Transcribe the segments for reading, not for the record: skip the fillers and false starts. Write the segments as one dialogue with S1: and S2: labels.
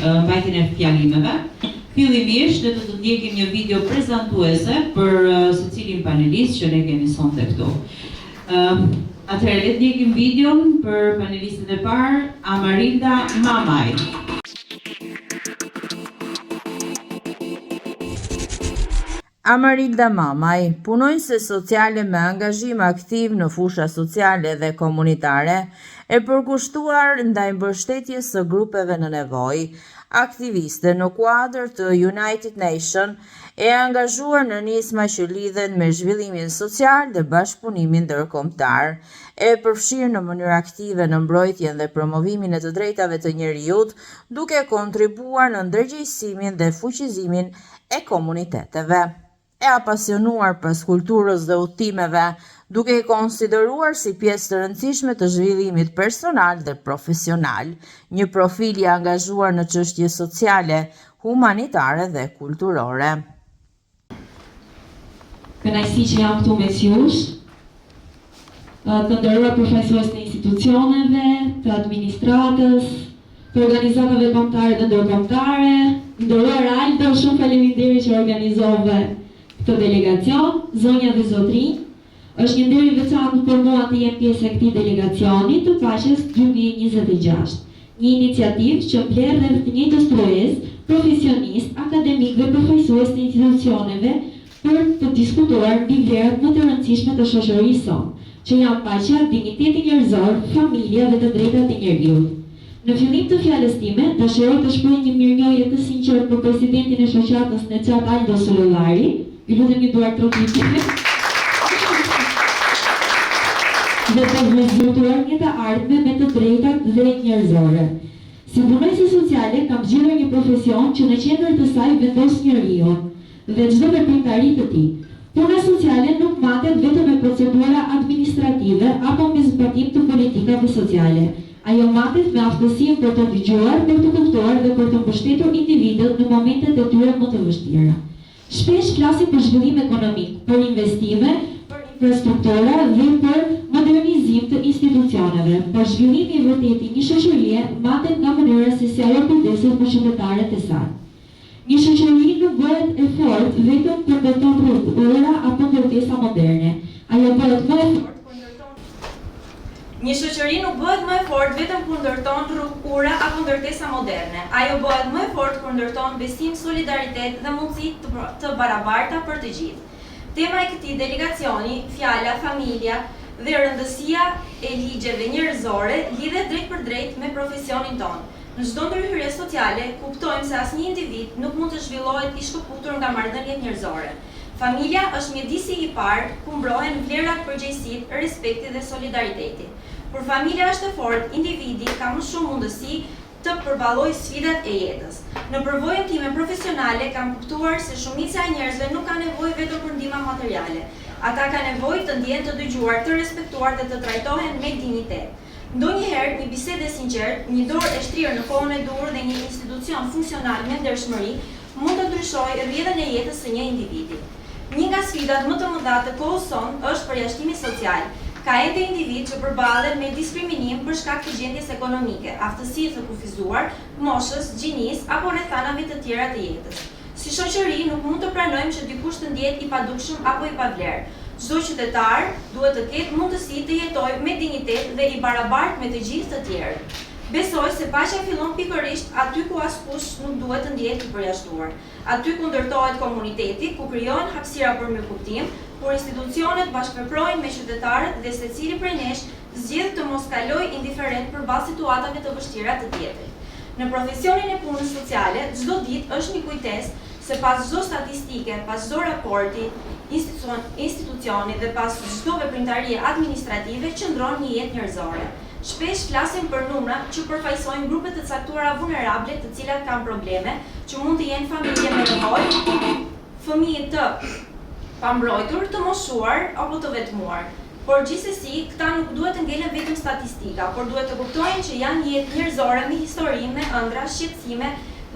S1: mbajtjen e fjalimeve. Fillimisht ne do të ndjekim një video prezantuese për secilin panelist që ne kemi sonte këtu. Atëherë le të ndjekim videon për panelistët e parë, Amarilda Mamaj.
S2: Amarilda Mamaj, punonjëse sociale me angazhim aktiv në fusha sociale dhe komunitare, e përkushtuar ndaj mbështetjes së grupeve në nevojë, aktiviste në kuadër të United Nations, e angazhuar në nisma që lidhen me zhvillimin social dhe bashkëpunimin ndërkombëtar, e përfshirë në mënyrë aktive në mbrojtjen dhe promovimin e të drejtave të njerëzit, duke kontribuar në ndërgjegjësimin dhe fuqizimin e komuniteteve. E apasionuar pas kulturës dhe udhëtimeve, duke i konsideruar si pjesë të rëndësishme të zhvillimit personal dhe profesional, një profil i angazhuar në çështje sociale, humanitare dhe kulturore.
S3: Kënaqësi që jam këtu mes jush, të nderuar përfaqësues të institucioneve, të administratës, të organizatave kombëtare dhe ndërkombëtare, nderuar Aldo, shumë faleminderit që organizove këtë delegacion, zonja dhe zotrinj. Është një nder i veçantë për mua të jem pjesë e këtij delegacioni të Paqes 2026. Një iniciativë që vlerë rreth të njëjtës projes, profesionistë, akademikë dhe përfaqësues të institucioneve për të diskutuar mbi vlerat më të rëndësishme të shoqërisë sonë, që janë paqja, digniteti njerëzor, familja dhe të drejtat e njerëzit. Në fillim të fjalës time, dëshiroj të shpreh një mirënjohje të sinqertë për presidentin e shoqatës Neçat Aldo Sullullari. Ju lutem një duar trokitje. Dhe të vëzhguar një të ardhme me të drejtat dhe njerëzore. Si punonjëse sociale, kam zgjedhur një profesion që në qendër të saj vendos njeriu dhe çdo veprimtari të tij. Puna sociale nuk matet vetëm me procedura administrative apo me zbatim të politikave sociale. Ajo matet me aftësinë për të dëgjuar, për të kuptuar dhe për të mbështetur individët në momentet e tyre më të vështira. Shpesh flasim për zhvillim ekonomik, për investime, për infrastruktura dhe për modernizim të institucioneve. Por zhvillimi i vërtetë i një shoqërie matet nga mënyra se si ajo kujdeset për qytetarët e saj. Një shoqëri nuk bëhet e fortë vetëm kur ndërton rrugë, apo ndërtesa moderne. Ajo bëhet më e fortë Një shoqëri nuk bëhet më e fortë vetëm kur ndërton rrugë, ura apo ndërtesa moderne. Ajo bëhet më e fortë kur ndërton besim, solidaritet dhe mundësi të barabarta për të gjithë. Tema e këtij delegacioni, fjala, familja dhe rëndësia e ligjeve njerëzore lidhet drejt për drejt me profesionin tonë. Në çdo ndërhyrje sociale, kuptojmë se asnjë individ nuk mund të zhvillohet i shkëputur nga marrëdhëniet njerëzore. Familja është mjedisi i parë ku mbrohen vlerat, përgjegjësitë, respekti dhe solidariteti. Kur familja është e fortë, individi ka më shumë mundësi të përballojë sfidat e jetës. Në përvojën time profesionale kam kuptuar se shumica e njerëzve nuk ka nevojë vetëm për ndihmë materiale. Ata kanë nevojë të ndjehen të dëgjuar, të respektuar dhe të trajtohen me dinjitet. Ndonjëherë një bisedë e sinqertë, një dorë e shtrirë në kohën e dur dhe një institucion funksional me ndershmëri mund të ndryshojë rrjedhën e jetës së një individi. Një nga sfidat më të mëdha të kohës sonë është përjashtimi social. Ka ende individ që përballen me diskriminim për shkak të gjendjes ekonomike, aftësisë të kufizuar, moshës, gjinisë apo rrethanave të tjera të jetës. Si shoqëri nuk mund të pranojmë që dikush të ndihet i padukshëm apo i pavlerë. Çdo qytetar duhet të ketë mundësi të jetojë me dinjitet dhe i barabartë me të gjithë të tjerët. Besoj se paqja fillon pikërisht aty ku askush nuk duhet të ndihet i përjashtuar. Aty ku ndërtohet komuniteti, ku krijohen hapësira për mirëkuptim, kur institucionet bashkëveprojnë me qytetarët dhe secili prej nesh zgjedh të mos kalojë indiferent përballë situatave të vështira të tjetrit. Në profesionin e punës sociale, çdo ditë është një kujtesë se pas çdo statistike, pas çdo raporti, institucioni dhe pas çdo veprimtarie administrative qëndron një jetë njerëzore. Shpesh flasim për numra që përfaqësojnë grupe të caktuara vulnerable të cilat kanë probleme, që mund të jenë familje me nevojë, fëmijë të pambrojtur, të moshuar apo të vetmuar. Por gjithsesi, këta nuk duhet të ngelen vetëm statistika, por duhet të kuptojnë që janë jetë njerëzore me histori, me ëndra, shqetësime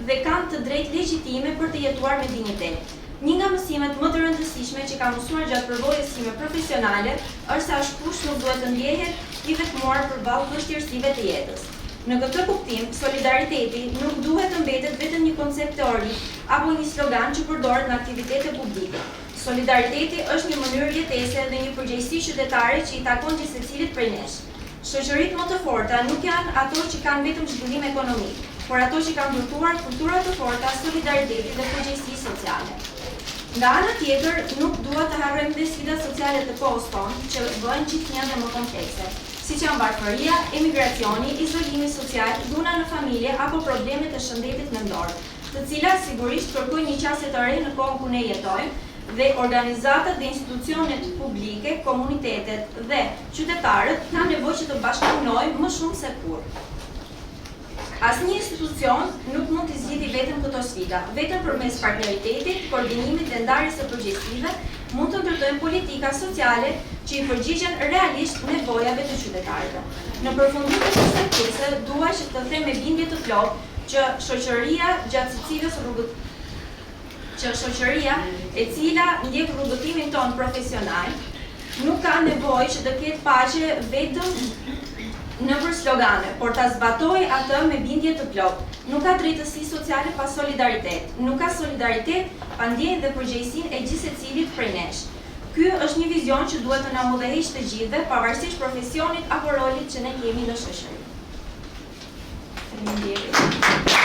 S3: dhe kanë të drejtë legjitime për të jetuar me dinjitet. Një nga mësimet më të rëndësishme që kam mësuar gjatë përvojës time profesionale është se askush nuk duhet të ndjehet i vetmuar përballë vështirësive të jetës.
S4: Në këtë kuptim, solidariteti nuk duhet të mbetet vetëm një koncept teorik apo një slogan që përdoret në aktivitete publike. Solidariteti është një mënyrë jetese dhe një përgjegjësi qytetare që i takon gjithsecilit prej nesh. Shoqëritë më të forta nuk janë ato që kanë vetëm zhvillim ekonomik, por ato që kanë ndërtuar kultura të forta solidariteti dhe përgjegjësi sociale. Nga ana tjetër, nuk duhet të harrojmë dhe sfidat sociale të kohës tonë, që bëhen gjithnjë dhe më komplekse, siç janë varfëria, emigracioni, izolimi social, dhuna në familje apo problemet e shëndetit mendor, të cilat sigurisht kërkojnë një qasje të re në kohën ku ne jetojmë, dhe organizatat dhe institucionet publike, komunitetet dhe qytetarët kanë nevojë që të bashkëpunojnë më shumë se kurrë. Asnjë institucion nuk mund të zgjidhë vetëm këto sfida. Vetëm përmes partneritetit, koordinimit dhe ndarjes së përgjegjësive mund të ndërtojmë politika sociale që i përgjigjen realisht nevojave të qytetarëve. Në përfundim të kësaj pjese, dua që të them me bindje të plotë që shoqëria e cila ndjek rrugëtimin ton profesional nuk ka nevojë që të ketë paqe vetëm nëpër slogane, por ta zbatoj atë me bindje të plotë. Nuk ka drejtësi sociale pa solidaritet. Nuk ka solidaritet pa ndjenjën dhe përgjegjësinë e gjithsecilit prej nesh. Ky është një vizion që duhet të na udhëheqë të gjithëve, pavarësisht profesionit apo rolit që ne kemi në shoqëri. Faleminderit.